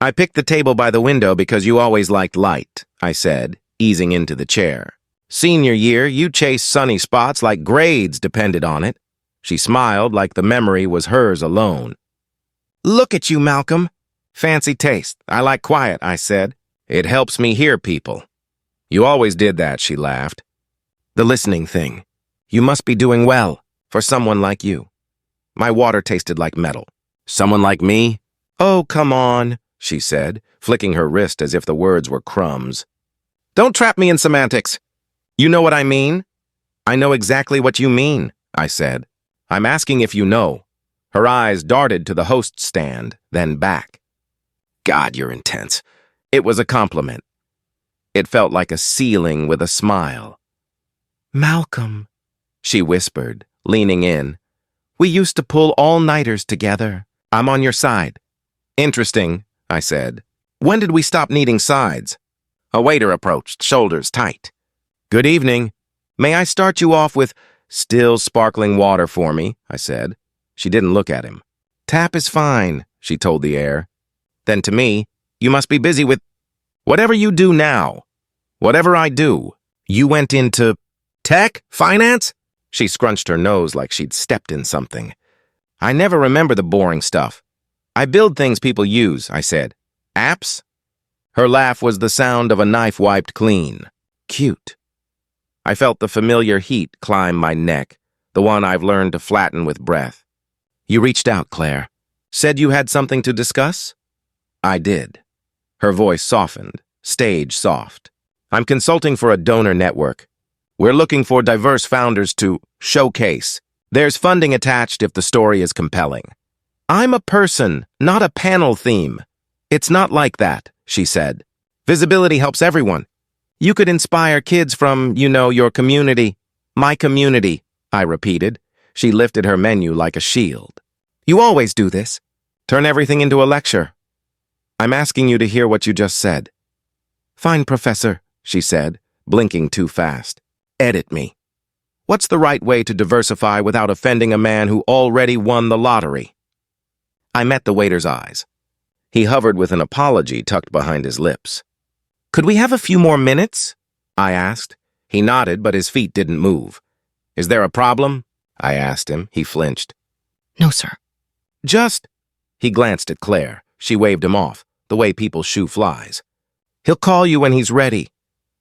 I picked the table by the window because you always liked light, I said, easing into the chair. Senior year, you chased sunny spots like grades depended on it. She smiled like the memory was hers alone. Look at you, Malcolm. Fancy taste. I like quiet, I said. It helps me hear people. You always did that, she laughed. The listening thing. You must be doing well for someone like you. My water tasted like metal. Someone like me? Oh, come on, she said, flicking her wrist as if the words were crumbs. Don't trap me in semantics. You know what I mean? I know exactly what you mean, I said. I'm asking if you know. Her eyes darted to the host stand, then back. God, you're intense. It was a compliment. It felt like a ceiling with a smile. Malcolm, she whispered, leaning in. We used to pull all-nighters together. I'm on your side. Interesting, I said. When did we stop needing sides? A waiter approached, shoulders tight. Good evening. May I start you off with still sparkling water for me, I said. She didn't look at him. Tap is fine, she told the air. Then to me, you must be busy with whatever you do now. Whatever I do. You went into tech? Finance? She scrunched her nose like she'd stepped in something. I never remember the boring stuff. I build things people use, I said. Apps? Her laugh was the sound of a knife wiped clean. Cute. I felt the familiar heat climb my neck, the one I've learned to flatten with breath. You reached out, Claire. Said you had something to discuss? I did. Her voice softened, stage soft. I'm consulting for a donor network. We're looking for diverse founders to showcase. There's funding attached if the story is compelling. I'm a person, not a panel theme. It's not like that, she said. Visibility helps everyone. You could inspire kids from, your community. My community, I repeated. She lifted her menu like a shield. You always do this. Turn everything into a lecture. I'm asking you to hear what you just said. Fine, Professor, she said, blinking too fast. Edit me. What's the right way to diversify without offending a man who already won the lottery? I met the waiter's eyes. He hovered with an apology tucked behind his lips. Could we have a few more minutes? I asked. He nodded, but his feet didn't move. Is there a problem? I asked him. He flinched. No, sir. Just... He glanced at Claire. She waved him off, the way people shoo flies. He'll call you when he's ready.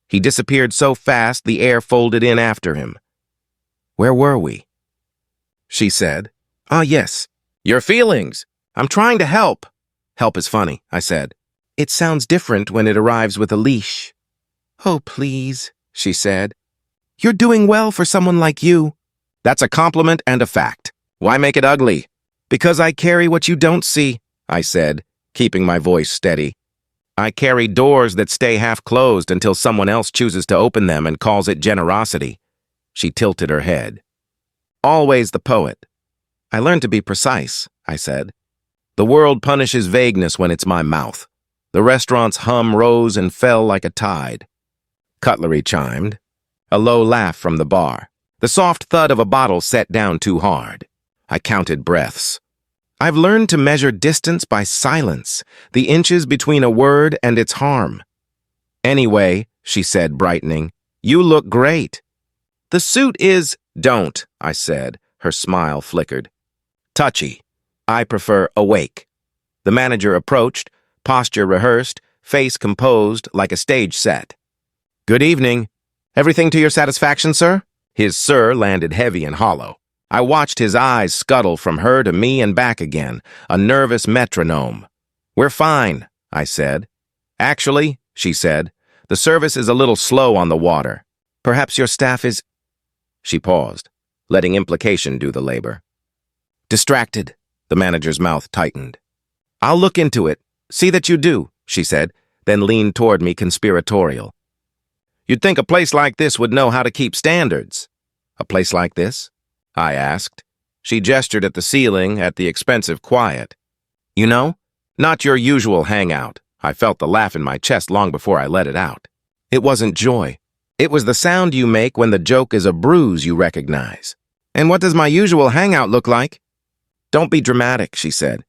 He disappeared so fast the air folded in after him. Where were we? She said. Ah, yes. Your feelings. I'm trying to help. Help is funny, I said. It sounds different when it arrives with a leash. Oh, please, she said. You're doing well for someone like you. That's a compliment and a fact. Why make it ugly? Because I carry what you don't see, I said, keeping my voice steady. I carry doors that stay half closed until someone else chooses to open them and calls it generosity. She tilted her head. Always the poet. I learned to be precise, I said. The world punishes vagueness when it's my mouth. The restaurant's hum rose and fell like a tide. Cutlery chimed. A low laugh from the bar. The soft thud of a bottle set down too hard. I counted breaths. I've learned to measure distance by silence, the inches between a word and its harm. Anyway, she said, brightening, you look great. The suit is... Don't, I said. Her smile flickered. Touchy. I prefer awake. The manager approached, posture rehearsed, face composed like a stage set. Good evening. Everything to your satisfaction, sir? His sir landed heavy and hollow. I watched his eyes scuttle from her to me and back again, a nervous metronome. We're fine, I said. Actually, she said, the service is a little slow on the water. Perhaps your staff is... She paused, letting implication do the labor. Distracted, the manager's mouth tightened. I'll look into it. See that you do, she said, then leaned toward me conspiratorial. You'd think a place like this would know how to keep standards. A place like this? I asked. She gestured at the ceiling, at the expensive quiet. You know, not your usual hangout. I felt the laugh in my chest long before I let it out. It wasn't joy. It was the sound you make when the joke is a bruise you recognize. And what does my usual hangout look like? Don't be dramatic, she said.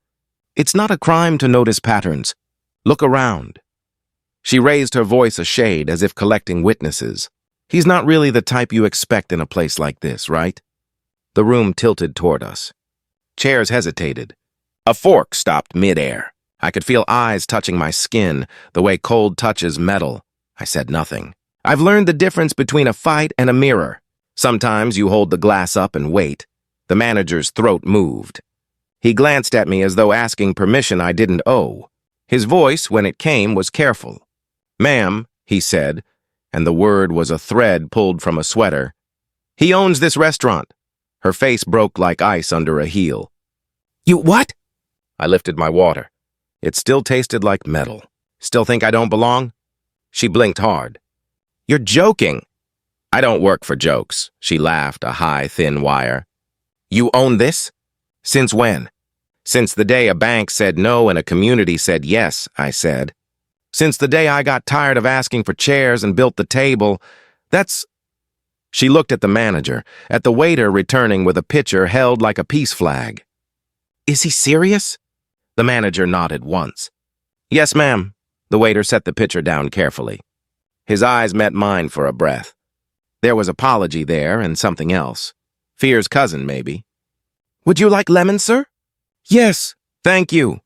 It's not a crime to notice patterns. Look around. She raised her voice a shade as if collecting witnesses. He's not really the type you expect in a place like this, right? The room tilted toward us. Chairs hesitated. A fork stopped midair. I could feel eyes touching my skin, the way cold touches metal. I said nothing. I've learned the difference between a fight and a mirror. Sometimes you hold the glass up and wait. The manager's throat moved. He glanced at me as though asking permission I didn't owe. His voice, when it came, was careful. "Ma'am," he said, and the word was a thread pulled from a sweater. "He owns this restaurant." Her face broke like ice under a heel. "You what?" I lifted my water. It still tasted like metal. "Still think I don't belong?" She blinked hard. "You're joking." "I don't work for jokes," she laughed, a high, thin wire. "You own this?" "Since when?" "Since the day a bank said no and a community said yes," I said. "Since the day I got tired of asking for chairs and built the table. That's—" She looked at the manager, at the waiter returning with a pitcher held like a peace flag. "Is he serious?" The manager nodded once. "Yes, ma'am." The waiter set the pitcher down carefully. His eyes met mine for a breath. There was apology there and something else. Fear's cousin, maybe. "Would you like lemon, sir?" "Yes, thank you."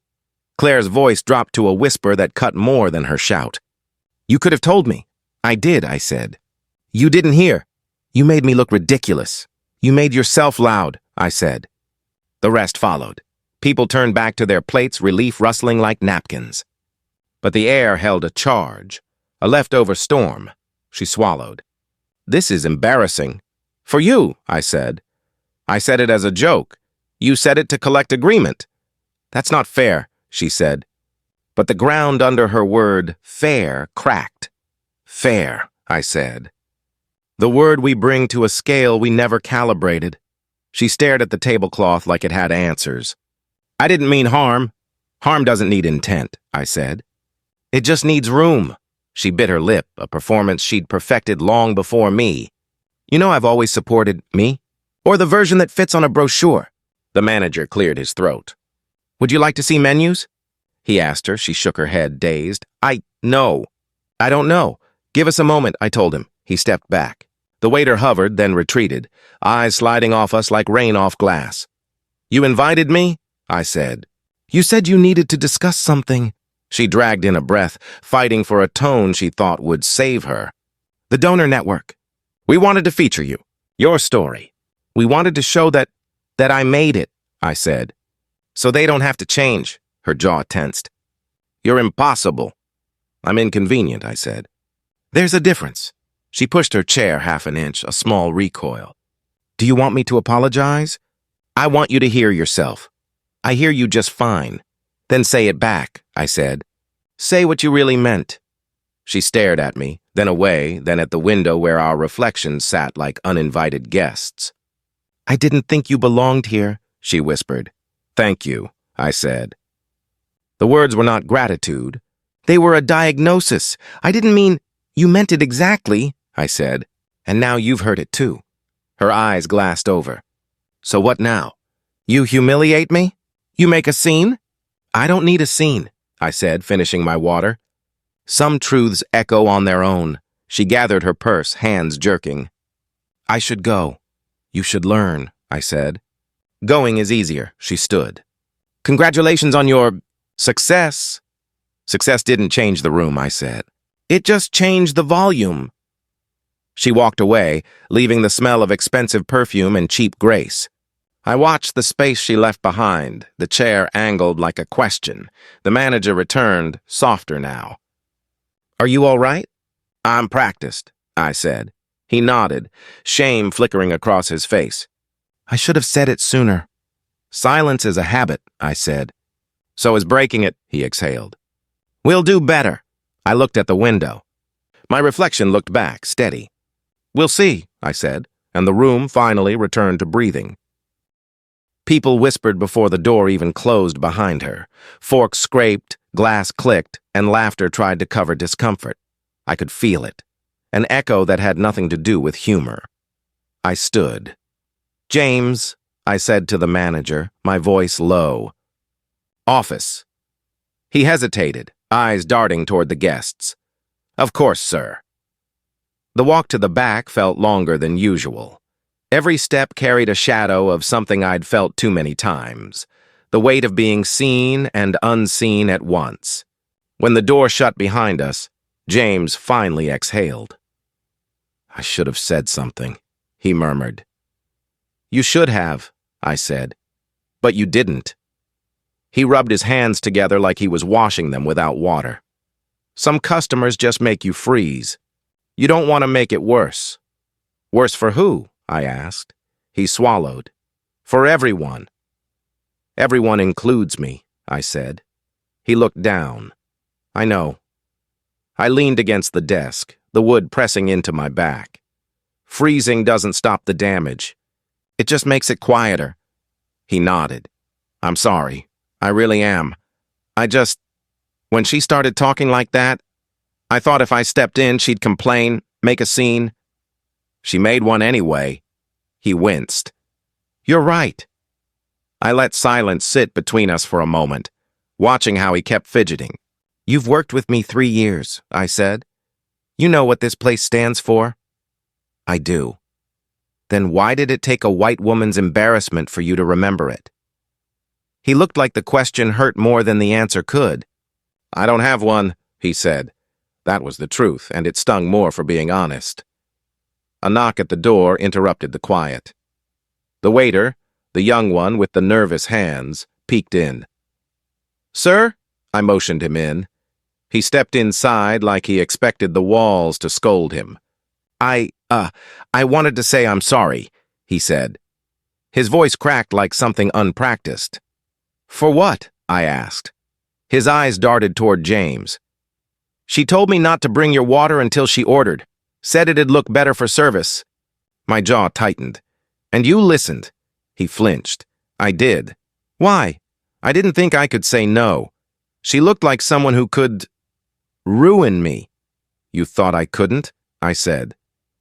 Claire's voice dropped to a whisper that cut more than her shout. "You could have told me." "I did," I said. "You didn't hear. You made me look ridiculous. You made yourself loud," I said. The rest followed. People turned back to their plates, relief rustling like napkins. But the air held a charge, a leftover storm. She swallowed. "This is embarrassing." "For you," I said. "I said it as a joke. You said it to collect agreement." "That's not fair," she said. But the ground under her word, fair, cracked. "Fair," I said. The word we bring to a scale we never calibrated. She stared at the tablecloth like it had answers. "I didn't mean harm. Harm doesn't need intent," I said. "It just needs room." She bit her lip, a performance she'd perfected long before me. "You know I've always supported me, or the version that fits on a brochure." The manager cleared his throat. "Would you like to see menus?" He asked her. She shook her head, dazed. No. "I don't know. Give us a moment," I told him. He stepped back. The waiter hovered, then retreated, eyes sliding off us like rain off glass. "You invited me?" I said. "You said you needed to discuss something." She dragged in a breath, fighting for a tone she thought would save her. "The donor network. We wanted to feature you. Your story. We wanted to show that I made it," I said. "So they don't have to change." Her jaw tensed. "You're impossible." "I'm inconvenient," I said. "There's a difference." She pushed her chair half an inch, a small recoil. "Do you want me to apologize?" "I want you to hear yourself. I hear you just fine." "Then say it back," I said. "Say what you really meant." She stared at me, then away, then at the window where our reflections sat like uninvited guests. "I didn't think you belonged here," she whispered. "Thank you," I said. The words were not gratitude. They were a diagnosis. "I didn't mean—" "You meant it exactly," I said. "And now you've heard it too." Her eyes glassed over. "So what now? You humiliate me? You make a scene?" "I don't need a scene," I said, finishing my water. "Some truths echo on their own." She gathered her purse, hands jerking. "I should go. You should learn," I said. "Going is easier," she stood. "Congratulations on your success." "Success didn't change the room," I said. "It just changed the volume." She walked away, leaving the smell of expensive perfume and cheap grace. I watched the space she left behind, the chair angled like a question. The manager returned, softer now. "Are you all right?" "I'm practiced," I said. He nodded, shame flickering across his face. "I should have said it sooner." "Silence is a habit," I said. "So is breaking it," he exhaled. "We'll do better." I looked at the window. My reflection looked back, steady. "We'll see," I said, and the room finally returned to breathing. People whispered before the door even closed behind her. Forks scraped, glass clicked, and laughter tried to cover discomfort. I could feel it, an echo that had nothing to do with humor. I stood. "James," I said to the manager, my voice low. "Office." He hesitated, eyes darting toward the guests. Of course, sir. The walk to the back felt longer than usual. Every step carried a shadow of something I'd felt too many times, the weight of being seen and unseen at once. When the door shut behind us, James finally exhaled. I should have said something, he murmured. You should have, I said, but you didn't. He rubbed his hands together like he was washing them without water. Some customers just make you freeze. You don't want to make it worse. Worse for who? I asked. He swallowed. For everyone. Everyone includes me, I said. He looked down. I know. I leaned against the desk, the wood pressing into my back. Freezing doesn't stop the damage. It just makes it quieter. He nodded. I'm sorry. I really am. When she started talking like that, I thought if I stepped in, she'd complain, make a scene. She made one anyway. He winced. You're right. I let silence sit between us for a moment, watching how he kept fidgeting. You've worked with me 3 years, I said. You know what this place stands for? I do. Then why did it take a white woman's embarrassment for you to remember it? He looked like the question hurt more than the answer could. I don't have one, he said. That was the truth, and it stung more for being honest. A knock at the door interrupted the quiet. The waiter, the young one with the nervous hands, peeked in. Sir? I motioned him in. He stepped inside like he expected the walls to scold him. I wanted to say I'm sorry, he said. His voice cracked like something unpracticed. For what? I asked. His eyes darted toward James. She told me not to bring your water until she ordered. Said it'd look better for service. My jaw tightened. And you listened. He flinched. I did. Why? I didn't think I could say no. She looked like someone who could ruin me. You thought I couldn't? I said.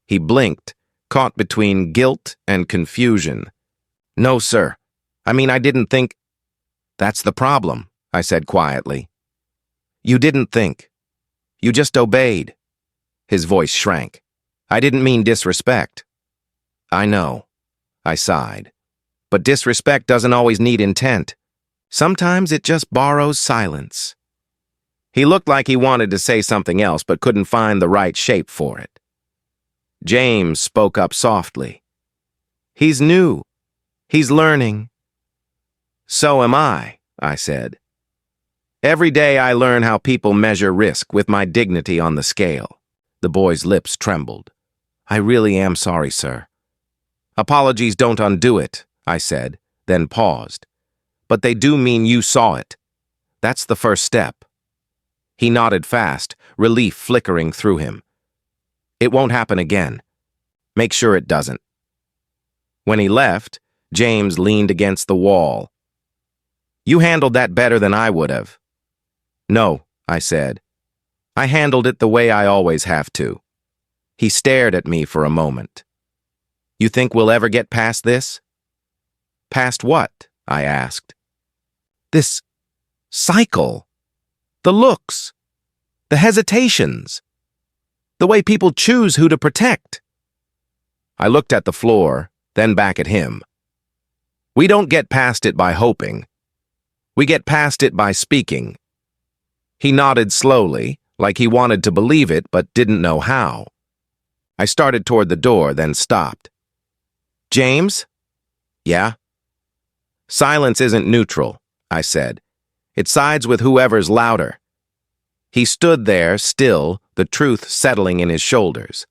He blinked, caught between guilt and confusion. No, sir. I mean, I didn't think. That's the problem, I said quietly. You didn't think. You just obeyed. His voice shrank. I didn't mean disrespect. I know, I sighed. But disrespect doesn't always need intent. Sometimes it just borrows silence. He looked like he wanted to say something else but couldn't find the right shape for it. James spoke up softly. He's new. He's learning. So am I said. Every day I learn how people measure risk with my dignity on the scale. The boy's lips trembled. I really am sorry, sir. Apologies don't undo it, I said, then paused. But they do mean you saw it. That's the first step. He nodded fast, relief flickering through him. It won't happen again. Make sure it doesn't. When he left, James leaned against the wall. You handled that better than I would have. No, I said. I handled it the way I always have to. He stared at me for a moment. You think we'll ever get past this? Past what? I asked. This cycle. The looks. The hesitations. The way people choose who to protect. I looked at the floor, then back at him. We don't get past it by hoping. We get past it by speaking. He nodded slowly, like he wanted to believe it but didn't know how. I started toward the door, then stopped. James? Yeah? Silence isn't neutral, I said. It sides with whoever's louder. He stood there, still, the truth settling in his shoulders.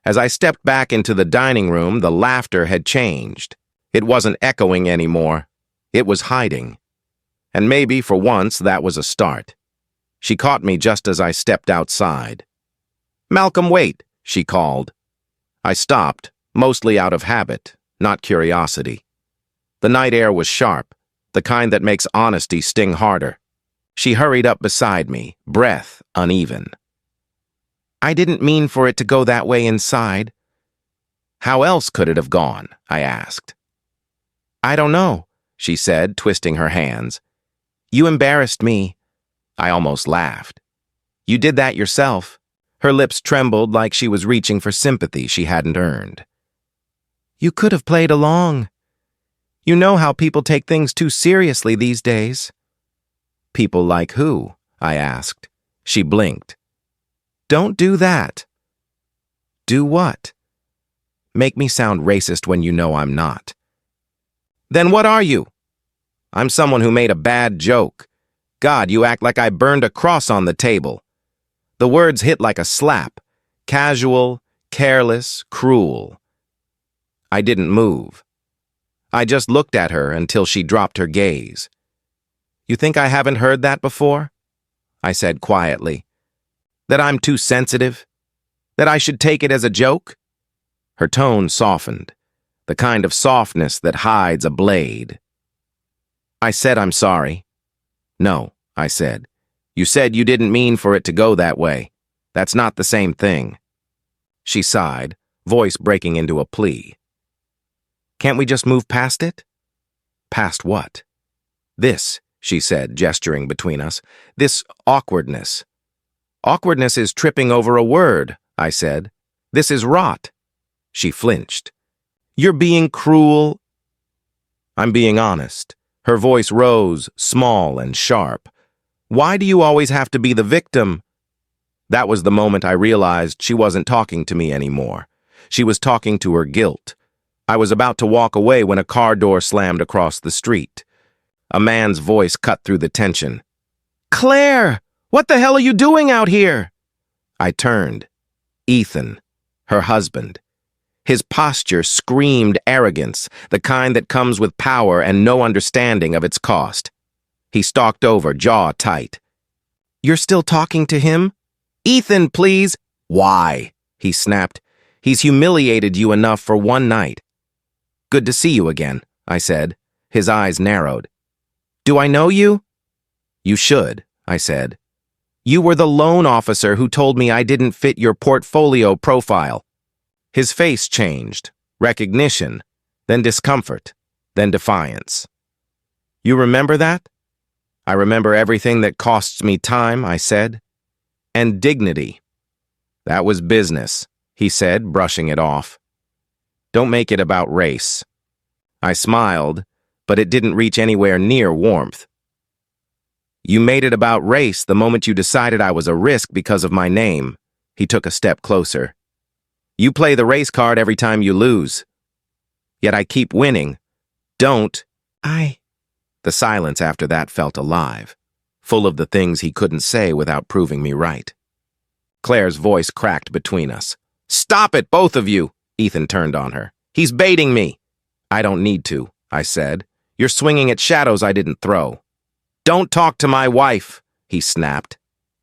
As I stepped back into the dining room, the laughter had changed. It wasn't echoing anymore. It was hiding. And maybe, for once, that was a start. She caught me just as I stepped outside. Malcolm, wait, she called. I stopped, mostly out of habit, not curiosity. The night air was sharp, the kind that makes honesty sting harder. She hurried up beside me, breath uneven. I didn't mean for it to go that way inside. How else could it have gone? I asked. I don't know, she said, twisting her hands. You embarrassed me. I almost laughed. You did that yourself. Her lips trembled like she was reaching for sympathy she hadn't earned. You could have played along. You know how people take things too seriously these days. People like who? I asked. She blinked. Don't do that. Do what? Make me sound racist when you know I'm not. Then what are you? I'm someone who made a bad joke. God, you act like I burned a cross on the table. The words hit like a slap. Casual, careless, cruel. I didn't move. I just looked at her until she dropped her gaze. You think I haven't heard that before? I said quietly. That I'm too sensitive? That I should take it as a joke? Her tone softened, the kind of softness that hides a blade. I said I'm sorry. No, I said. You said you didn't mean for it to go that way. That's not the same thing. She sighed, voice breaking into a plea. Can't we just move past it? Past what? This, she said, gesturing between us. This awkwardness. Awkwardness is tripping over a word, I said. This is rot. She flinched. You're being cruel. I'm being honest. Her voice rose, small and sharp. Why do you always have to be the victim? That was the moment I realized she wasn't talking to me anymore. She was talking to her guilt. I was about to walk away when a car door slammed across the street. A man's voice cut through the tension. Claire, what the hell are you doing out here? I turned. Ethan, her husband. His posture screamed arrogance, the kind that comes with power and no understanding of its cost. He stalked over, jaw tight. You're still talking to him? Ethan, please. Why? He snapped. He's humiliated you enough for one night. Good to see you again, I said. His eyes narrowed. Do I know you? You should, I said. You were the loan officer who told me I didn't fit your portfolio profile. His face changed. Recognition, then discomfort, then defiance. You remember that? I remember everything that costs me time, I said. And dignity. That was business, he said, brushing it off. Don't make it about race. I smiled, but it didn't reach anywhere near warmth. You made it about race the moment you decided I was a risk because of my name. He took a step closer. You play the race card every time you lose. Yet I keep winning. Don't. The silence after that felt alive, full of the things he couldn't say without proving me right. Claire's voice cracked between us. Stop it, both of you! Ethan turned on her. He's baiting me. I don't need to, I said. You're swinging at shadows I didn't throw. Don't talk to my wife, he snapped.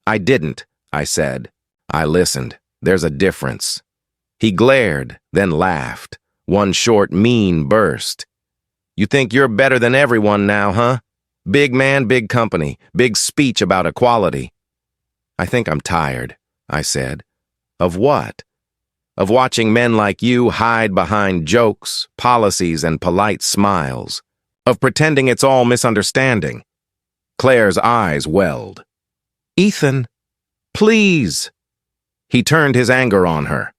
I didn't, I said. I listened. There's a difference. He glared, then laughed. One short, mean burst. You think you're better than everyone now, huh? Big man, big company, big speech about equality. I think I'm tired, I said. Of what? Of watching men like you hide behind jokes, policies, and polite smiles. Of pretending it's all misunderstanding. Claire's eyes welled. Ethan, please. He turned his anger on her.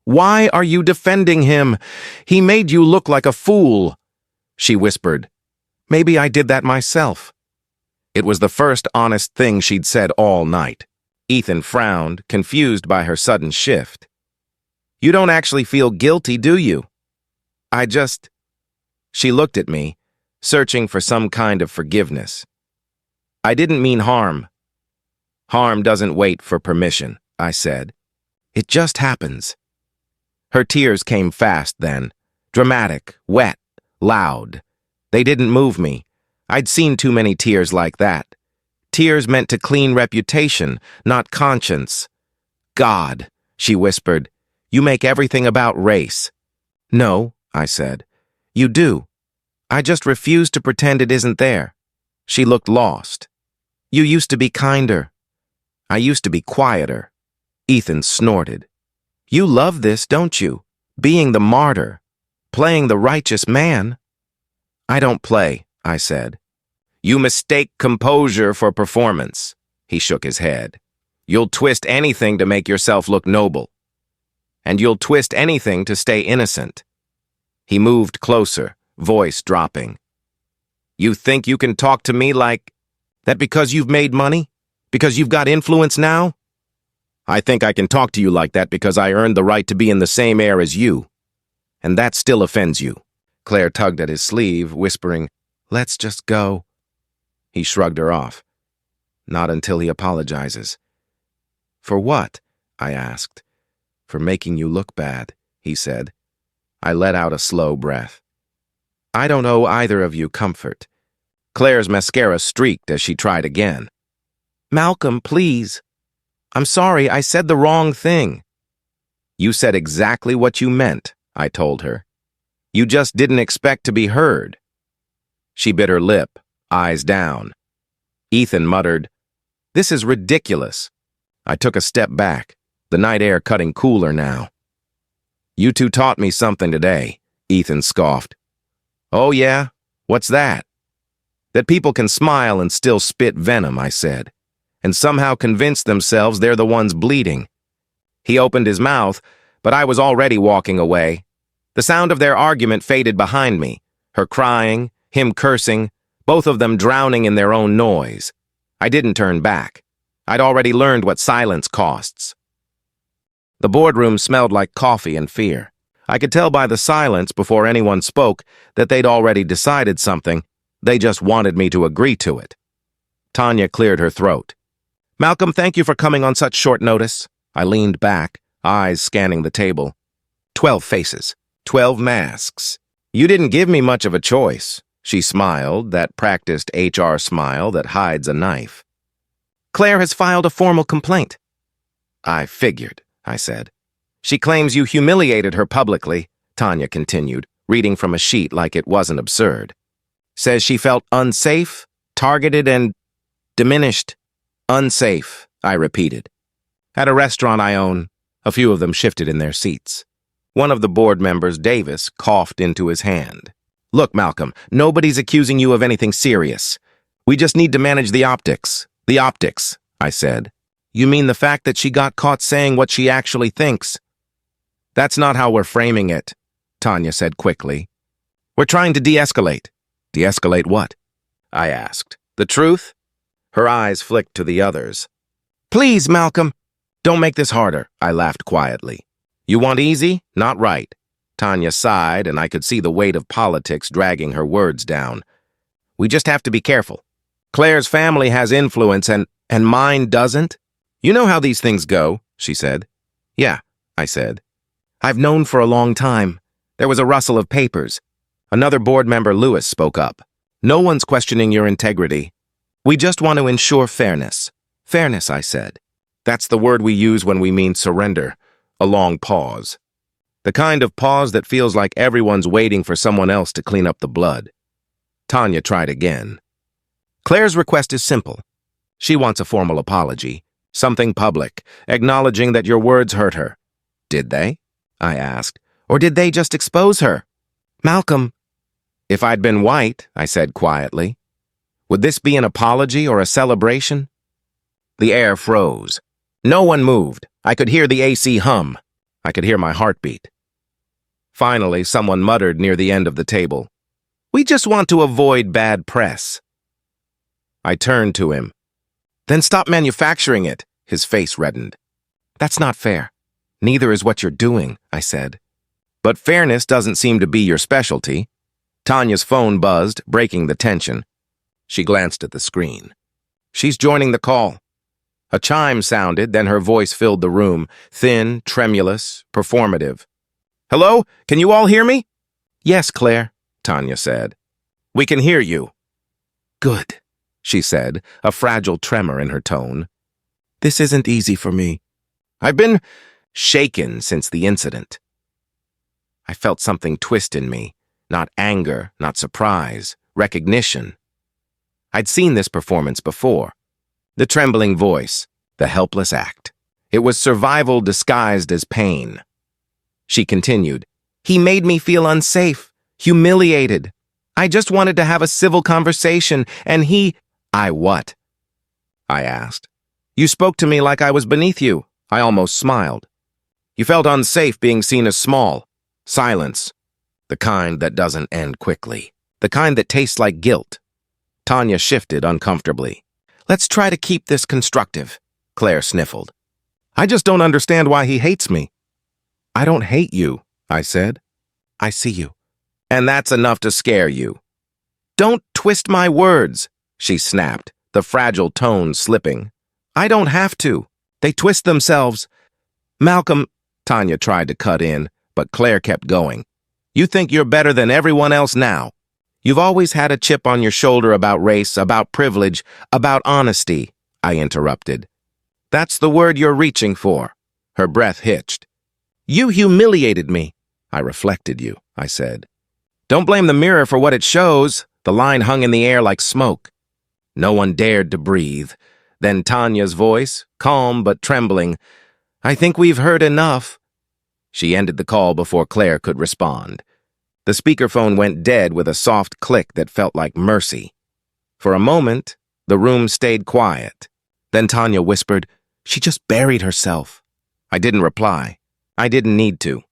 Why are you defending him? He made you look like a fool. She whispered. Maybe I did that myself. It was the first honest thing she'd said all night. Ethan frowned, confused by her sudden shift. You don't actually feel guilty, do you? She looked at me, searching for some kind of forgiveness. I didn't mean harm. Harm doesn't wait for permission, I said. It just happens. Her tears came fast then, dramatic, wet, loud. They didn't move me. I'd seen too many tears like that. Tears meant to clean reputation, not conscience. God, she whispered, you make everything about race. No, I said. You do. I just refuse to pretend it isn't there. She looked lost. You used to be kinder. I used to be quieter. Ethan snorted. You love this, don't you? Being the martyr. Playing the righteous man. I don't play, I said. You mistake composure for performance. He shook his head. You'll twist anything to make yourself look noble. And you'll twist anything to stay innocent. He moved closer, voice dropping. You think you can talk to me like that because you've made money? Because you've got influence now? I think I can talk to you like that because I earned the right to be in the same air as you. And that still offends you. Claire tugged at his sleeve, whispering, Let's just go. He shrugged her off. Not until he apologizes. For what? I asked. For making you look bad, he said. I let out a slow breath. I don't owe either of you comfort. Claire's mascara streaked as she tried again. Malcolm, please. I'm sorry, I said the wrong thing. You said exactly what you meant, I told her. You just didn't expect to be heard. She bit her lip, eyes down. Ethan muttered, This is ridiculous. I took a step back, the night air cutting cooler now. You two taught me something today, Ethan scoffed. Oh yeah? What's that? That people can smile and still spit venom, I said, and somehow convince themselves they're the ones bleeding. He opened his mouth, but I was already walking away. The sound of their argument faded behind me, her crying, him cursing, both of them drowning in their own noise. I didn't turn back. I'd already learned what silence costs. The boardroom smelled like coffee and fear. I could tell by the silence before anyone spoke that they'd already decided something. They just wanted me to agree to it. Tanya cleared her throat. Malcolm, thank you for coming on such short notice. I leaned back, eyes scanning the table. 12 faces, 12 masks. You didn't give me much of a choice. She smiled, that practiced HR smile that hides a knife. Claire has filed a formal complaint. I figured, I said. She claims you humiliated her publicly, Tanya continued, reading from a sheet like it wasn't absurd. Says she felt unsafe, targeted, and diminished. Unsafe, I repeated. At a restaurant I own, a few of them shifted in their seats. One of the board members, Davis, coughed into his hand. Look, Malcolm, nobody's accusing you of anything serious. We just need to manage the optics. The optics, I said. You mean the fact that she got caught saying what she actually thinks? That's not how we're framing it, Tanya said quickly. We're trying to de-escalate. De-escalate what? I asked. The truth? Her eyes flicked to the others. Please, Malcolm. Don't make this harder, I laughed quietly. You want easy? Not right. Tanya sighed, and I could see the weight of politics dragging her words down. We just have to be careful. Claire's family has influence and mine doesn't. You know how these things go, she said. Yeah, I said. I've known for a long time. There was a rustle of papers. Another board member, Lewis, spoke up. No one's questioning your integrity. We just want to ensure fairness. Fairness, I said. That's the word we use when we mean surrender. A long pause. The kind of pause that feels like everyone's waiting for someone else to clean up the blood. Tanya tried again. Claire's request is simple. She wants a formal apology. Something public, acknowledging that your words hurt her. Did they? I asked. Or did they just expose her? Malcolm. If I'd been white, I said quietly. Would this be an apology or a celebration? The air froze. No one moved. I could hear the AC hum. I could hear my heartbeat. Finally, someone muttered near the end of the table. We just want to avoid bad press. I turned to him. Then stop manufacturing it, his face reddened. That's not fair. Neither is what you're doing, I said. But fairness doesn't seem to be your specialty. Tanya's phone buzzed, breaking the tension. She glanced at the screen. She's joining the call. A chime sounded, then her voice filled the room, thin, tremulous, performative. Hello? Can you all hear me? Yes, Claire, Tanya said. We can hear you. Good, she said, a fragile tremor in her tone. This isn't easy for me. I've been shaken since the incident. I felt something twist in me, not anger, not surprise, recognition. I'd seen this performance before. The trembling voice, the helpless act. It was survival disguised as pain. She continued, He made me feel unsafe, humiliated. I just wanted to have a civil conversation, and he— I what? I asked. You spoke to me like I was beneath you. I almost smiled. You felt unsafe being seen as small. Silence. The kind that doesn't end quickly. The kind that tastes like guilt. Tanya shifted uncomfortably. Let's try to keep this constructive, Claire sniffled. I just don't understand why he hates me. I don't hate you, I said. I see you. And that's enough to scare you. Don't twist my words, she snapped, the fragile tone slipping. I don't have to. They twist themselves. Malcolm, Tanya tried to cut in, but Claire kept going. You think you're better than everyone else now. You've always had a chip on your shoulder about race, about privilege, about honesty, I interrupted. That's the word you're reaching for. Her breath hitched. You humiliated me. I reflected you, I said. Don't blame the mirror for what it shows. The line hung in the air like smoke. No one dared to breathe. Then Tanya's voice, calm but trembling. I think we've heard enough. She ended the call before Claire could respond. The speakerphone went dead with a soft click that felt like mercy. For a moment, the room stayed quiet. Then Tanya whispered, She just buried herself. I didn't reply. I didn't need to.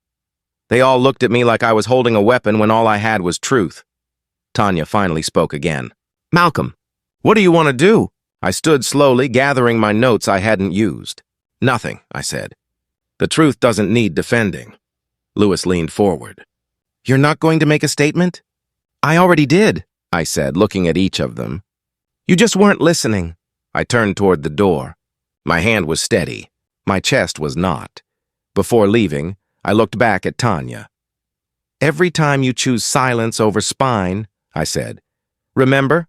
They all looked at me like I was holding a weapon when all I had was truth. Tanya finally spoke again. Malcolm, what do you want to do? I stood slowly, gathering my notes I hadn't used. Nothing, I said. The truth doesn't need defending. Lewis leaned forward. You're not going to make a statement? I already did, I said, looking at each of them. You just weren't listening. I turned toward the door. My hand was steady. My chest was not. Before leaving, I looked back at Tanya. Every time you choose silence over spine, I said, remember,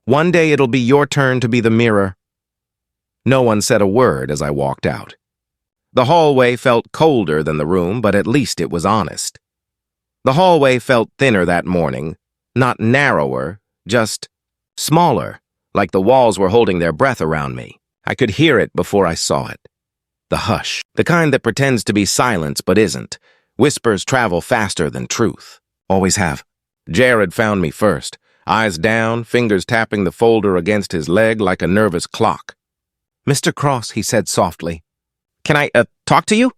one day it'll be your turn to be the mirror. No one said a word as I walked out. The hallway felt colder than the room, but at least it was honest. The hallway felt thinner that morning, not narrower, just smaller, like the walls were holding their breath around me. I could hear it before I saw it. The hush, the kind that pretends to be silence but isn't. Whispers travel faster than truth. Always have. Jared found me first, eyes down, fingers tapping the folder against his leg like a nervous clock. Mr. Cross, he said softly. Can I, talk to you?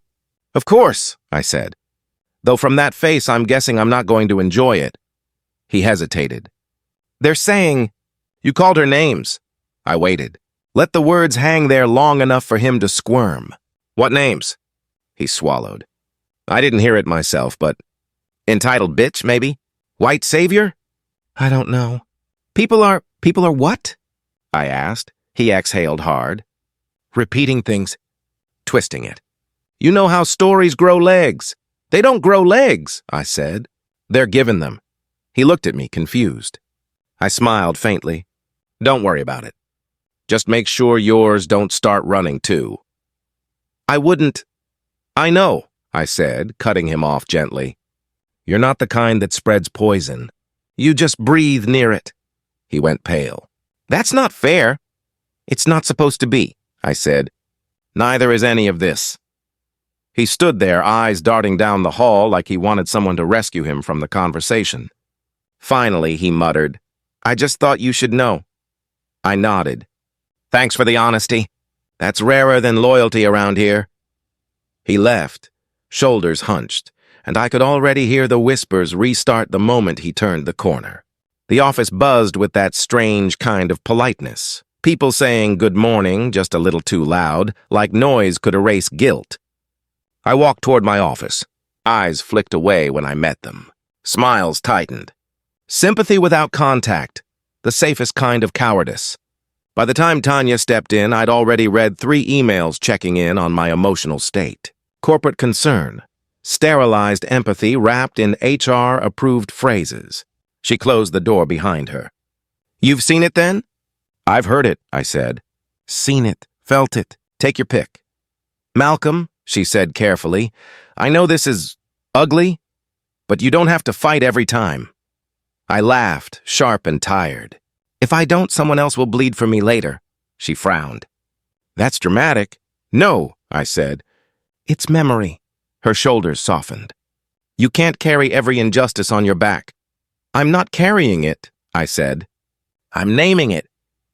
Of course, I said. Though from that face, I'm guessing I'm not going to enjoy it. He hesitated. They're saying, you called her names. I waited. Let the words hang there long enough for him to squirm. What names? He swallowed. I didn't hear it myself, but entitled bitch, maybe? White savior? I don't know. People are what? I asked. He exhaled hard. Repeating things. Twisting it. You know how stories grow legs. They don't grow legs, I said. They're given them. He looked at me, confused. I smiled faintly. Don't worry about it. Just make sure yours don't start running, too. I wouldn't. I know, I said, cutting him off gently. You're not the kind that spreads poison. You just breathe near it. He went pale. That's not fair. It's not supposed to be, I said. Neither is any of this. He stood there, eyes darting down the hall like he wanted someone to rescue him from the conversation. Finally, he muttered, I just thought you should know. I nodded. Thanks for the honesty. That's rarer than loyalty around here. He left, shoulders hunched, and I could already hear the whispers restart the moment he turned the corner. The office buzzed with that strange kind of politeness. People saying good morning just a little too loud, like noise could erase guilt. I walked toward my office. Eyes flicked away when I met them. Smiles tightened. Sympathy without contact, the safest kind of cowardice. By the time Tanya stepped in, I'd already read 3 emails checking in on my emotional state. Corporate concern, sterilized empathy wrapped in HR-approved phrases. She closed the door behind her. You've seen it then? I've heard it, I said. Seen it, felt it. Take your pick. Malcolm, she said carefully, I know this is ugly, but you don't have to fight every time. I laughed, sharp and tired. If I don't, someone else will bleed for me later. She frowned. That's dramatic. No, I said. It's memory. Her shoulders softened. You can't carry every injustice on your back. I'm not carrying it, I said. I'm naming it.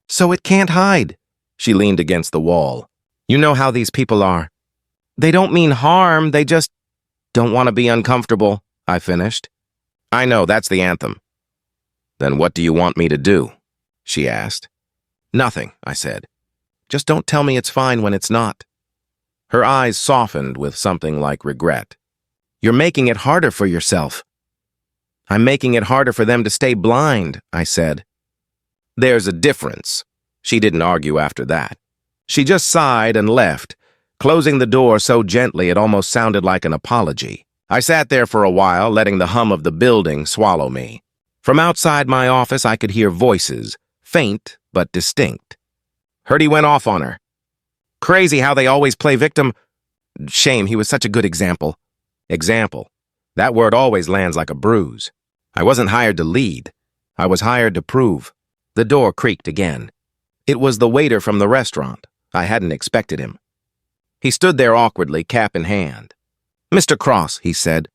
So it can't hide. She leaned against the wall. You know how these people are. They don't mean harm, they just don't want to be uncomfortable, I finished. I know, that's the anthem. Then what do you want me to do? She asked. Nothing, I said. Just don't tell me it's fine when it's not. Her eyes softened with something like regret. You're making it harder for yourself. I'm making it harder for them to stay blind, I said. There's a difference. She didn't argue after that. She just sighed and left, closing the door so gently it almost sounded like an apology. I sat there for a while, letting the hum of the building swallow me. From outside my office, I could hear voices, faint but distinct. Heard he went off on her. Crazy how they always play victim. Shame, he was such a good example. Example. That word always lands like a bruise. I wasn't hired to lead. I was hired to prove. The door creaked again. It was the waiter from the restaurant. I hadn't expected him. He stood there awkwardly, cap in hand. Mr. Cross, he said.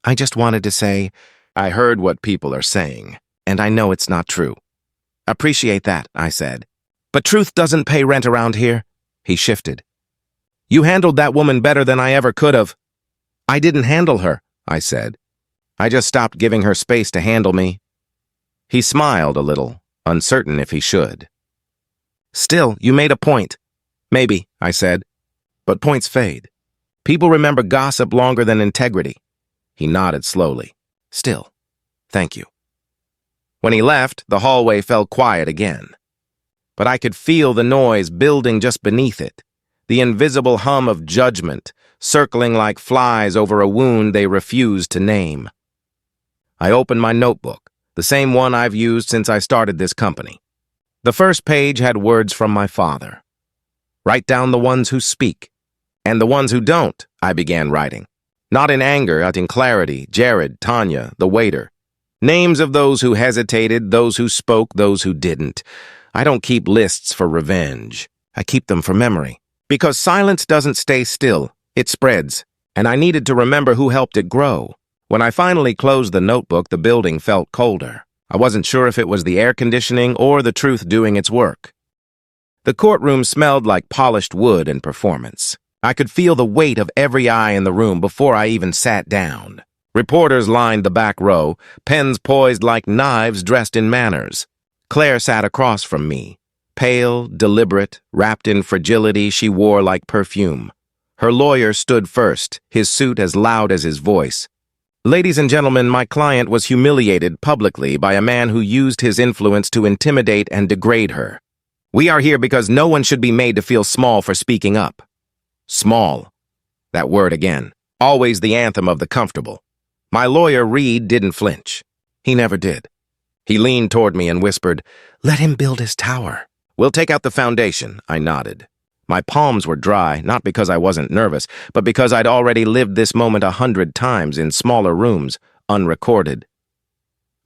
I just wanted to say, I heard what people are saying, and I know it's not true. Appreciate that, I said. But truth doesn't pay rent around here. He shifted. You handled that woman better than I ever could have. I didn't handle her, I said. I just stopped giving her space to handle me. He smiled a little, uncertain if he should. Still, you made a point. Maybe, I said. But points fade. People remember gossip longer than integrity. He nodded slowly. Still, thank you. When he left, the hallway fell quiet again. But I could feel the noise building just beneath it, the invisible hum of judgment, circling like flies over a wound they refused to name. I opened my notebook, the same one I've used since I started this company. The first page had words from my father. Write down the ones who speak. And the ones who don't, I began writing. Not in anger, but in clarity. Jared, Tanya, the waiter. Names of those who hesitated, those who spoke, those who didn't. I don't keep lists for revenge. I keep them for memory. Because silence doesn't stay still. It spreads. And I needed to remember who helped it grow. When I finally closed the notebook, the building felt colder. I wasn't sure if it was the air conditioning or the truth doing its work. The courtroom smelled like polished wood and performance. I could feel the weight of every eye in the room before I even sat down. Reporters lined the back row, pens poised like knives dressed in manners. Claire sat across from me. Pale, deliberate, wrapped in fragility she wore like perfume. Her lawyer stood first, his suit as loud as his voice. Ladies and gentlemen, my client was humiliated publicly by a man who used his influence to intimidate and degrade her. We are here because no one should be made to feel small for speaking up. Small. That word again. Always the anthem of the comfortable. My lawyer, Reed, didn't flinch. He never did. He leaned toward me and whispered, "Let him build his tower. We'll take out the foundation," I nodded. My palms were dry, not because I wasn't nervous, but because I'd already lived this moment 100 times in smaller rooms, unrecorded.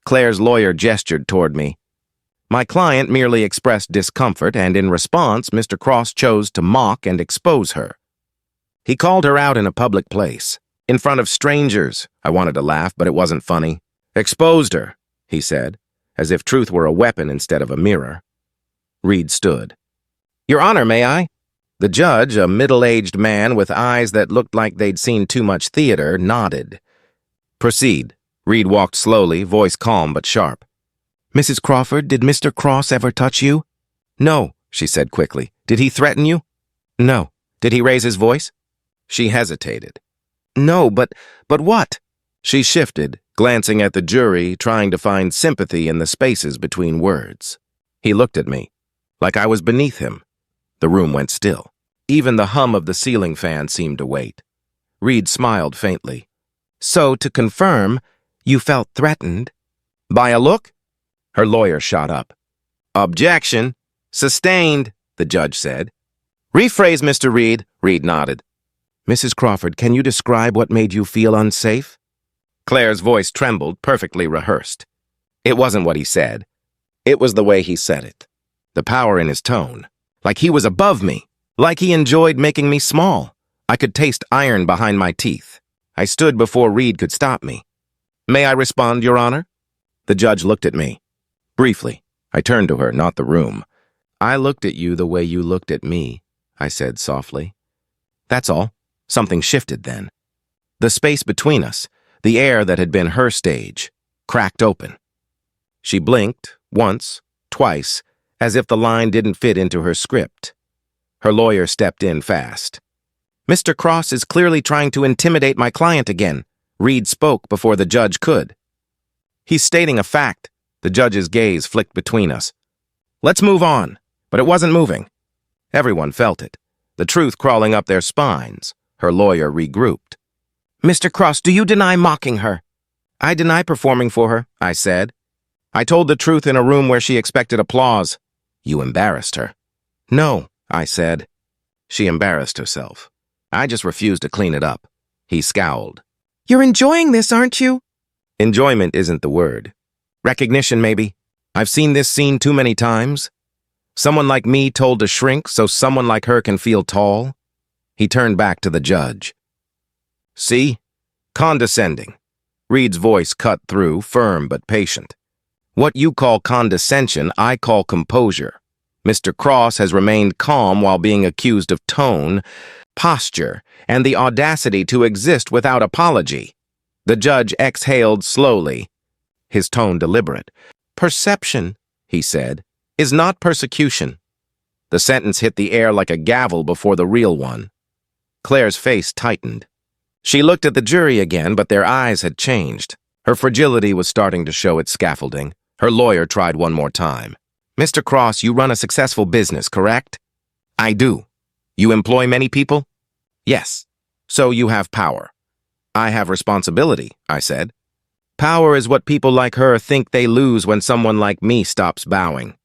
Claire's lawyer gestured toward me. My client merely expressed discomfort, and in response, Mr. Cross chose to mock and expose her. He called her out in a public place, in front of strangers. I wanted to laugh, but it wasn't funny. Exposed her, he said, as if truth were a weapon instead of a mirror. Reed stood. Your Honor, may I? The judge, a middle-aged man with eyes that looked like they'd seen too much theater, nodded. Proceed. Reed walked slowly, voice calm but sharp. Mrs. Crawford, did Mr. Cross ever touch you? No, she said quickly. Did he threaten you? No. Did he raise his voice? She hesitated. No, but what? She shifted, glancing at the jury, trying to find sympathy in the spaces between words. He looked at me, like I was beneath him. The room went still. Even the hum of the ceiling fan seemed to wait. Reed smiled faintly. So, to confirm, you felt threatened? By a look? Her lawyer shot up. Objection. Sustained, the judge said. Rephrase, Mr. Reed. Reed nodded. Mrs. Crawford, can you describe what made you feel unsafe? Claire's voice trembled, perfectly rehearsed. It wasn't what he said. It was the way he said it. The power in his tone. Like he was above me. Like he enjoyed making me small. I could taste iron behind my teeth. I stood before Reed could stop me. May I respond, Your Honor? The judge looked at me. Briefly. I turned to her, not the room. I looked at you the way you looked at me, I said softly. That's all. Something shifted then. The space between us, the air that had been her stage, cracked open. She blinked, once, twice, as if the line didn't fit into her script. Her lawyer stepped in fast. Mr. Cross is clearly trying to intimidate my client again. Reed spoke before the judge could. He's stating a fact. The judge's gaze flicked between us. Let's move on. But it wasn't moving. Everyone felt it, the truth crawling up their spines. Her lawyer regrouped. Mr. Cross, do you deny mocking her? I deny performing for her, I said. I told the truth in a room where she expected applause. You embarrassed her. No, I said. She embarrassed herself. I just refused to clean it up. He scowled. You're enjoying this, aren't you? Enjoyment isn't the word. Recognition, maybe. I've seen this scene too many times. Someone like me told to shrink so someone like her can feel tall. He turned back to the judge. See? Condescending. Reed's voice cut through, firm but patient. What you call condescension, I call composure. Mr. Cross has remained calm while being accused of tone, posture, and the audacity to exist without apology. The judge exhaled slowly, his tone deliberate. Perception, he said, is not persecution. The sentence hit the air like a gavel before the real one. Claire's face tightened. She looked at the jury again, but their eyes had changed. Her fragility was starting to show its scaffolding. Her lawyer tried one more time. Mr. Cross, you run a successful business, correct? I do. You employ many people? Yes. So you have power. I have responsibility, I said. Power is what people like her think they lose when someone like me stops bowing.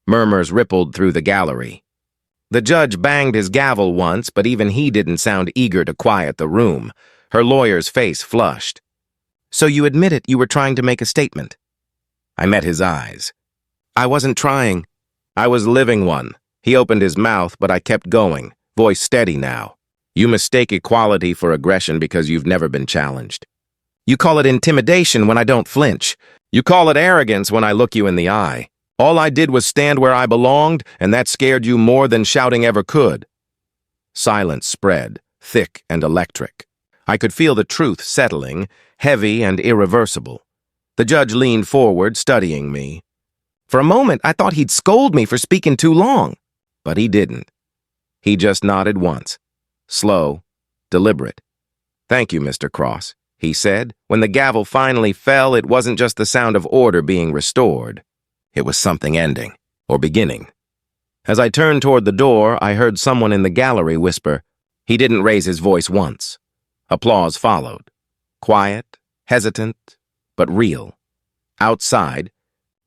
Murmurs rippled through the gallery. The judge banged his gavel once, but even he didn't sound eager to quiet the room. Her lawyer's face flushed. So you admit it, you were trying to make a statement? I met his eyes. I wasn't trying. I was living one. He opened his mouth, but I kept going, voice steady now. You mistake equality for aggression because you've never been challenged. You call it intimidation when I don't flinch. You call it arrogance when I look you in the eye. All I did was stand where I belonged, and that scared you more than shouting ever could. Silence spread, thick and electric. I could feel the truth settling, heavy and irreversible. The judge leaned forward, studying me. For a moment, I thought he'd scold me for speaking too long, but he didn't. He just nodded once, slow, deliberate. Thank you, Mr. Cross, he said. When the gavel finally fell, it wasn't just the sound of order being restored. It was something ending, or beginning. As I turned toward the door, I heard someone in the gallery whisper. He didn't raise his voice once. Applause followed. Quiet, hesitant, but real. Outside,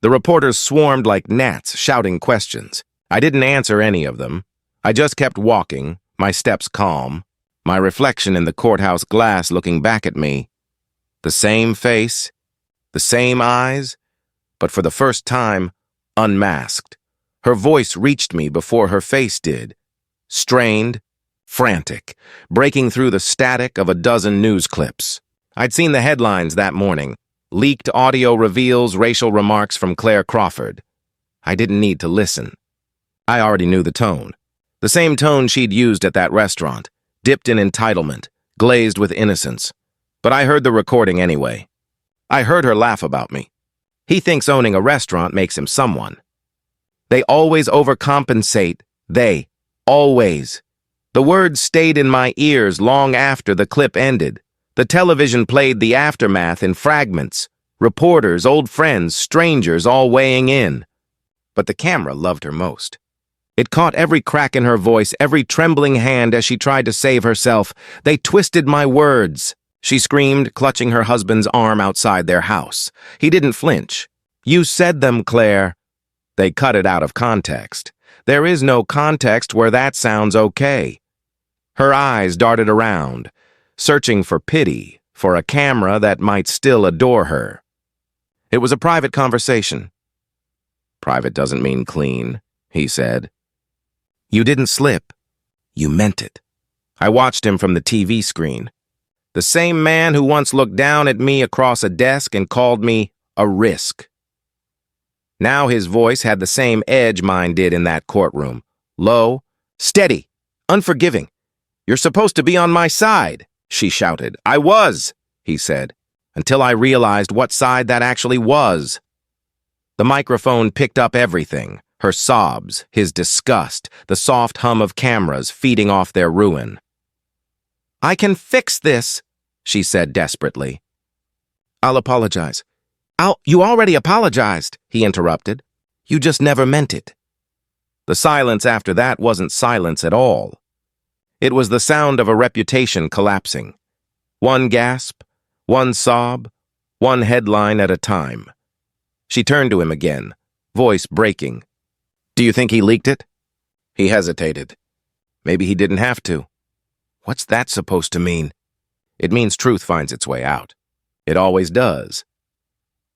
the reporters swarmed like gnats, shouting questions. I didn't answer any of them. I just kept walking, my steps calm, my reflection in the courthouse glass looking back at me. The same face, the same eyes, but for the first time, unmasked. Her voice reached me before her face did. Strained, frantic, breaking through the static of a dozen news clips. I'd seen the headlines that morning. Leaked audio reveals racial remarks from Claire Crawford. I didn't need to listen. I already knew the tone. The same tone she'd used at that restaurant, dipped in entitlement, glazed with innocence. But I heard the recording anyway. I heard her laugh about me. He thinks owning a restaurant makes him someone. They always overcompensate. They. Always. The words stayed in my ears long after the clip ended. The television played the aftermath in fragments. Reporters, old friends, strangers all weighing in. But the camera loved her most. It caught every crack in her voice, every trembling hand as she tried to save herself. They twisted my words. She screamed, clutching her husband's arm outside their house. He didn't flinch. You said them, Claire. They cut it out of context. There is no context where that sounds okay. Her eyes darted around, searching for pity, for a camera that might still adore her. It was a private conversation. Private doesn't mean clean, he said. You didn't slip. You meant it. I watched him from the TV screen. The same man who once looked down at me across a desk and called me a risk. Now his voice had the same edge mine did in that courtroom. Low, steady, unforgiving. "You're supposed to be on my side," she shouted. "I was," he said, until I realized what side that actually was. The microphone picked up everything, her sobs, his disgust, the soft hum of cameras feeding off their ruin. "I can fix this," she said desperately. "I'll apologize." You already apologized," he interrupted. "You just never meant it." The silence after that wasn't silence at all. It was the sound of a reputation collapsing. One gasp, one sob, one headline at a time. She turned to him again, voice breaking. "Do you think he leaked it?" He hesitated. Maybe he didn't have to. What's that supposed to mean? It means truth finds its way out. It always does.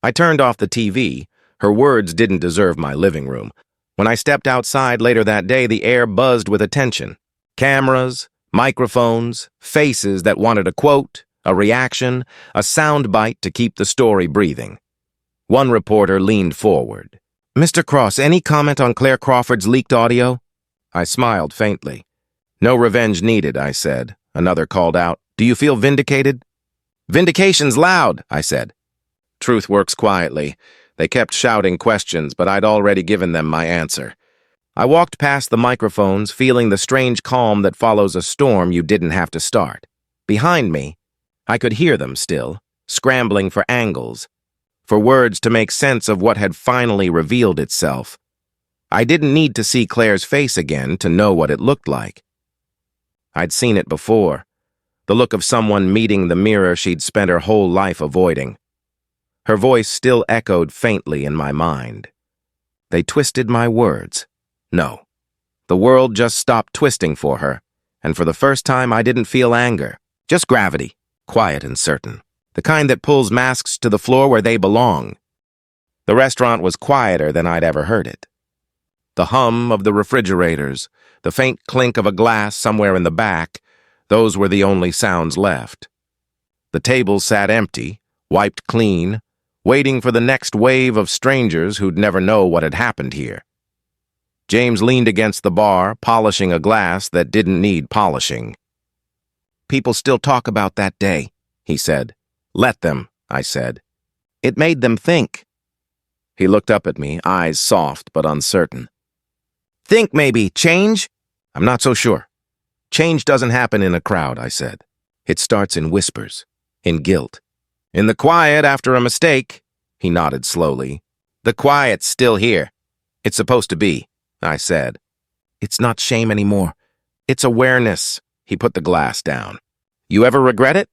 I turned off the TV. Her words didn't deserve my living room. When I stepped outside later that day, the air buzzed with attention. Cameras, microphones, faces that wanted a quote, a reaction, a sound bite to keep the story breathing. One reporter leaned forward. "Mr. Cross, any comment on Claire Crawford's leaked audio?" I smiled faintly. "No revenge needed," I said. Another called out, "Do you feel vindicated?" "Vindication's loud," I said. Truth works quietly. They kept shouting questions, but I'd already given them my answer. I walked past the microphones, feeling the strange calm that follows a storm you didn't have to start. Behind me, I could hear them still, scrambling for angles, for words to make sense of what had finally revealed itself. I didn't need to see Claire's face again to know what it looked like. I'd seen it before, the look of someone meeting the mirror she'd spent her whole life avoiding. Her voice still echoed faintly in my mind. They twisted my words. No. The world just stopped twisting for her, and for the first time I didn't feel anger, just gravity, quiet and certain, the kind that pulls masks to the floor where they belong. The restaurant was quieter than I'd ever heard it. The hum of the refrigerators, the faint clink of a glass somewhere in the back, those were the only sounds left. The tables sat empty, wiped clean, waiting for the next wave of strangers who'd never know what had happened here. James leaned against the bar, polishing a glass that didn't need polishing. "People still talk about that day," he said. "Let them," I said. "It made them think." He looked up at me, eyes soft but uncertain. "Think maybe, change?" "I'm not so sure. Change doesn't happen in a crowd," I said. "It starts in whispers, in guilt. In the quiet after a mistake," he nodded slowly. "The quiet's still here. It's supposed to be," I said. "It's not shame anymore. It's awareness." He put the glass down. "You ever regret it?"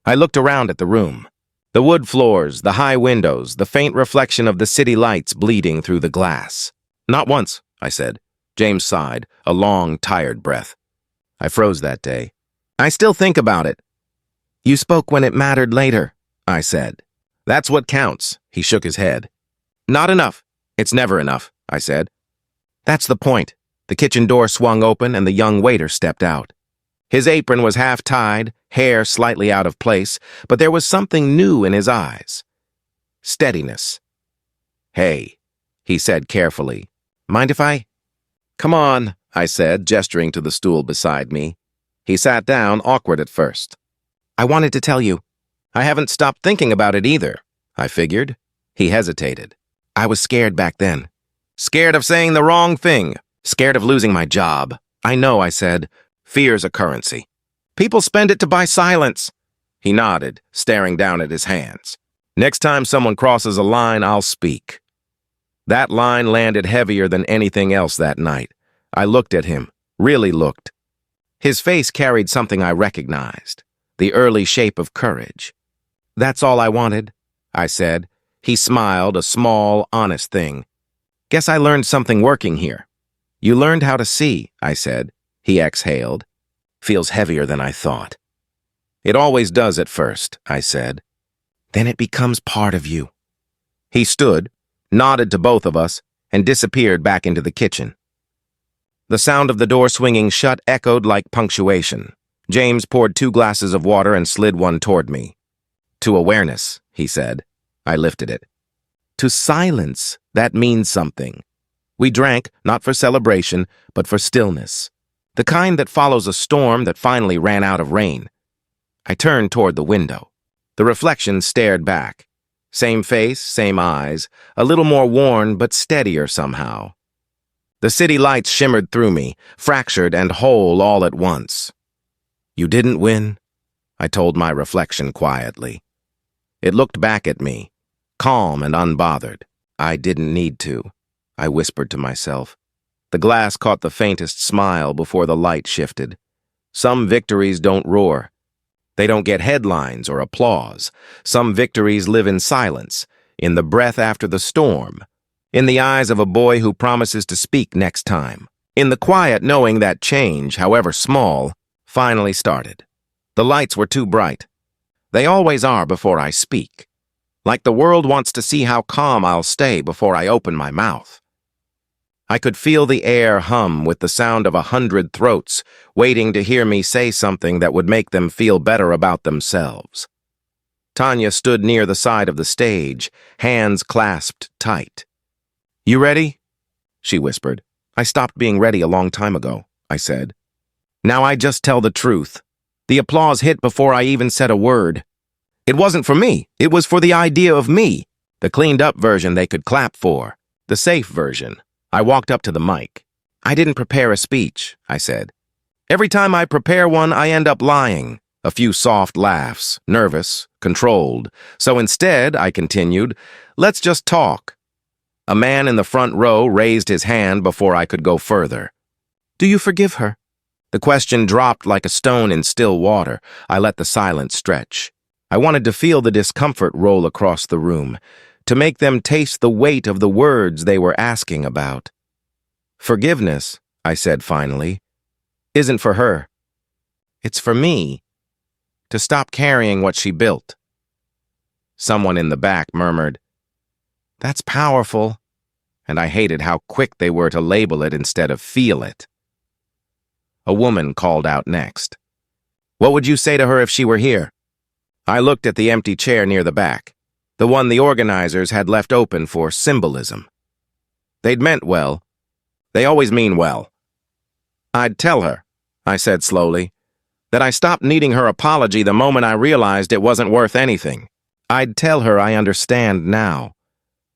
I looked around at the room. The wood floors, the high windows, the faint reflection of the city lights bleeding through the glass. "Not once," I said. James sighed, a long, tired breath. "I froze that day. I still think about it." "You spoke when it mattered later," I said. "That's what counts," he shook his head. "Not enough. It's never enough," I said. "That's the point." The kitchen door swung open and the young waiter stepped out. His apron was half-tied, hair slightly out of place, but there was something new in his eyes. Steadiness. "Hey," he said carefully. "Mind if I—" "Come on," I said, gesturing to the stool beside me. He sat down, awkward at first. "I wanted to tell you. I haven't stopped thinking about it either," I figured. He hesitated. "I was scared back then. Scared of saying the wrong thing. Scared of losing my job." "I know," I said. "Fear's a currency. People spend it to buy silence." He nodded, staring down at his hands. "Next time someone crosses a line, I'll speak." That line landed heavier than anything else that night. I looked at him, really looked. His face carried something I recognized, the early shape of courage. "That's all I wanted," I said. He smiled, a small, honest thing. "Guess I learned something working here." "You learned how to see," I said. He exhaled. "Feels heavier than I thought." "It always does at first," I said. "Then it becomes part of you." He stood, nodded to both of us, and disappeared back into the kitchen. The sound of the door swinging shut echoed like punctuation. James poured 2 glasses of water and slid one toward me. "To awareness," he said. I lifted it. To silence, that means something. We drank, not for celebration, but for stillness. The kind that follows a storm that finally ran out of rain. I turned toward the window. The reflection stared back. Same face, same eyes, a little more worn but steadier somehow. The city lights shimmered through me, fractured and whole all at once. "You didn't win," I told my reflection quietly. It looked back at me, calm and unbothered. "I didn't need to," I whispered to myself. The glass caught the faintest smile before the light shifted. Some victories don't roar. They don't get headlines or applause. Some victories live in silence, in the breath after the storm, in the eyes of a boy who promises to speak next time, in the quiet knowing that change, however small, finally started. The lights were too bright. They always are before I speak. Like the world wants to see how calm I'll stay before I open my mouth. I could feel the air hum with the sound of 100 throats waiting to hear me say something that would make them feel better about themselves. Tanya stood near the side of the stage, hands clasped tight. "You ready?" she whispered. "I stopped being ready a long time ago," I said. "Now I just tell the truth." The applause hit before I even said a word. It wasn't for me. It was for the idea of me, the cleaned-up version they could clap for, the safe version. I walked up to the mic. "I didn't prepare a speech," I said. "Every time I prepare one, I end up lying." A few soft laughs, nervous, controlled. "So instead," I continued, "let's just talk." A man in the front row raised his hand before I could go further. "Do you forgive her?" The question dropped like a stone in still water. I let the silence stretch. I wanted to feel the discomfort roll across the room, to make them taste the weight of the words they were asking about. "Forgiveness," I said finally, "isn't for her. It's for me, to stop carrying what she built." Someone in the back murmured, "That's powerful," and I hated how quick they were to label it instead of feel it. A woman called out next. "What would you say to her if she were here?" I looked at the empty chair near the back, the one the organizers had left open for symbolism. They'd meant well. They always mean well. "I'd tell her," I said slowly, "that I stopped needing her apology the moment I realized it wasn't worth anything. I'd tell her I understand now,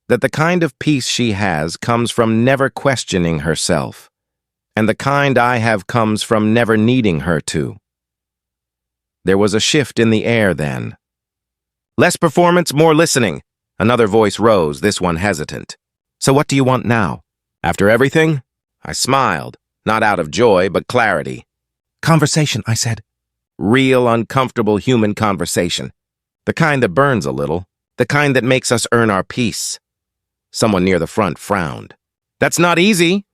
that the kind of peace she has comes from never questioning herself, and the kind I have comes from never needing her to." There was a shift in the air then. "Less performance, more listening." Another voice rose, this one hesitant. "So what do you want now? After everything?" I smiled, not out of joy, but clarity. "Conversation," I said. "Real, uncomfortable human conversation. The kind that burns a little. The kind that makes us earn our peace." Someone near the front frowned. "That's not easy."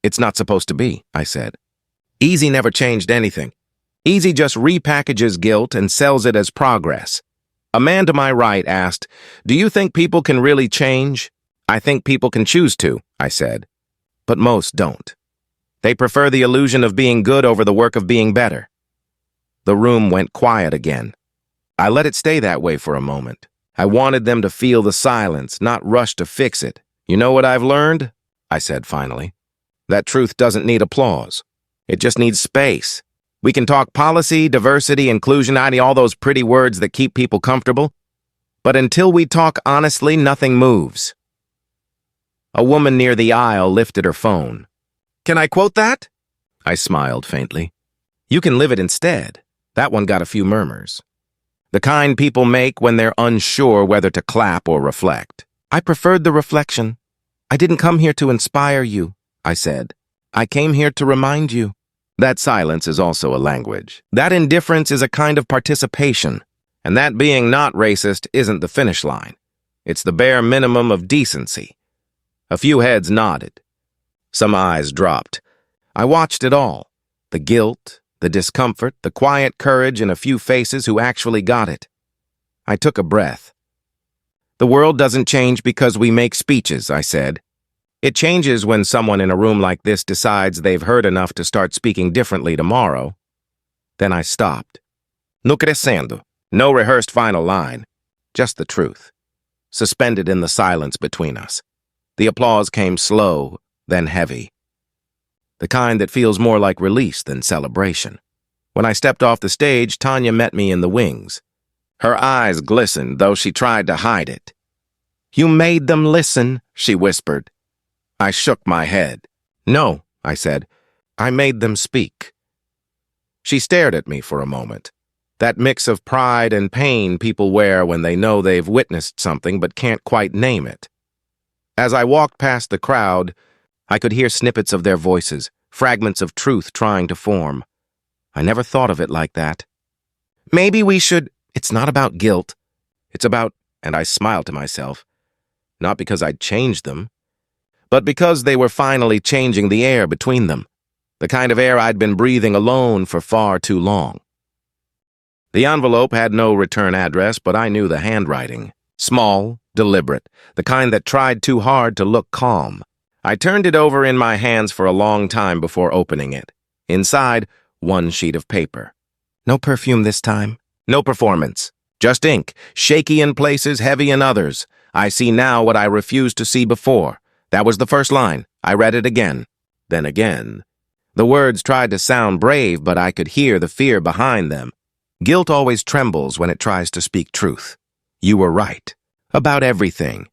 "It's not supposed to be," I said. "Easy never changed anything. Easy just repackages guilt and sells it as progress." A man to my right asked, "Do you think people can really change?" "I think people can choose to," I said. "But most don't. They prefer the illusion of being good over the work of being better." The room went quiet again. I let it stay that way for a moment. I wanted them to feel the silence, not rush to fix it. "You know what I've learned?" I said finally. "That truth doesn't need applause. It just needs space. We can talk policy, diversity, inclusion, all those pretty words that keep people comfortable. But until we talk honestly, nothing moves." A woman near the aisle lifted her phone. "Can I quote that?" I smiled faintly. "You can live it instead." That one got a few murmurs. The kind people make when they're unsure whether to clap or reflect. I preferred the reflection. "I didn't come here to inspire you," I said. "I came here to remind you." That silence is also a language. That indifference is a kind of participation. And that being not racist isn't the finish line. It's the bare minimum of decency. A few heads nodded. Some eyes dropped. I watched it all. The guilt, the discomfort, the quiet courage in a few faces who actually got it. I took a breath. "The world doesn't change because we make speeches," I said. "It changes when someone in a room like this decides they've heard enough to start speaking differently tomorrow." Then I stopped. No crescendo. No rehearsed final line. Just the truth. suspended in the silence between us. The applause came slow, then heavy. The kind that feels more like release than celebration. When I stepped off the stage, Tanya met me in the wings. Her eyes glistened, though she tried to hide it. "You made them listen," she whispered. I shook my head. "No," I said. "I made them speak." She stared at me for a moment. That mix of pride and pain people wear when they know they've witnessed something but can't quite name it. As I walked past the crowd, I could hear snippets of their voices, fragments of truth trying to form. I never thought of it like that. Maybe we should... It's not about guilt. It's about... And I smiled to myself. Not because I'd changed them, but because they were finally changing the air between them. The kind of air I'd been breathing alone for far too long. The envelope had no return address, but I knew the handwriting. Small, deliberate, the kind that tried too hard to look calm. I turned it over in my hands for a long time before opening it. Inside, one sheet of paper. No perfume this time. No performance. Just ink, shaky in places, heavy in others. I see now what I refused to see before. That was the first line. I read it again. Then again. The words tried to sound brave, but I could hear the fear behind them. Guilt always trembles when it tries to speak truth. You were right. About everything.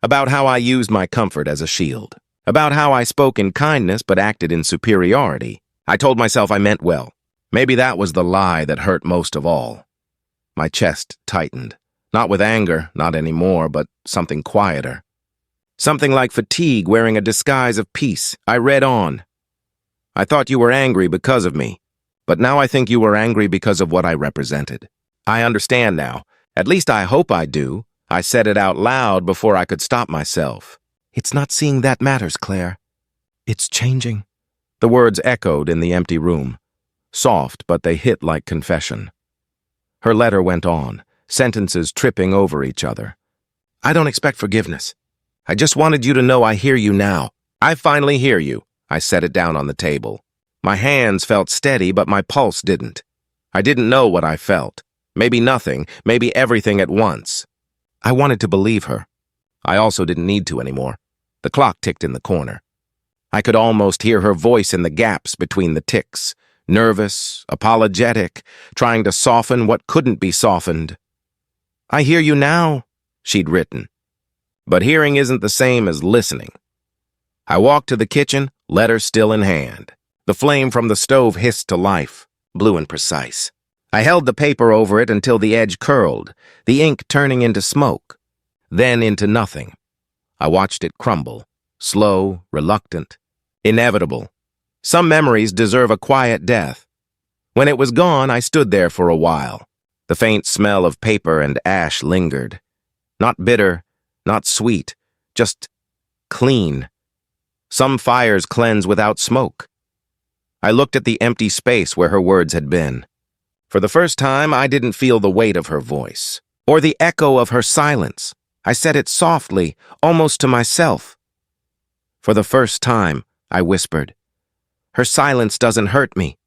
About how I used my comfort as a shield. About how I spoke in kindness but acted in superiority. I told myself I meant well. Maybe that was the lie that hurt most of all. My chest tightened. Not with anger, not anymore, but something quieter. Something like fatigue wearing a disguise of peace. I read on. I thought you were angry because of me, but now I think you were angry because of what I represented. I understand now. At least I hope I do. I said it out loud before I could stop myself. It's not seeing that matters, Claire. It's changing. The words echoed in the empty room. Soft, but they hit like confession. Her letter went on, sentences tripping over each other. I don't expect forgiveness. I just wanted you to know I hear you now. I finally hear you. I set it down on the table. My hands felt steady, but my pulse didn't. I didn't know what I felt. Maybe nothing, maybe everything at once. I wanted to believe her. I also didn't need to anymore. The clock ticked in the corner. I could almost hear her voice in the gaps between the ticks, nervous, apologetic, trying to soften what couldn't be softened. I hear you now, she'd written. But hearing isn't the same as listening. I walked to the kitchen, letter still in hand. The flame from the stove hissed to life, blue and precise. I held the paper over it until the edge curled, the ink turning into smoke, then into nothing. I watched it crumble, slow, reluctant, inevitable. Some memories deserve a quiet death. When it was gone, I stood there for a while. The faint smell of paper and ash lingered. Not bitter, not sweet, just clean. Some fires cleanse without smoke. I looked at the empty space where her words had been. For the first time, I didn't feel the weight of her voice, or the echo of her silence. I said it softly, almost to myself. For the first time, I whispered, her silence doesn't hurt me.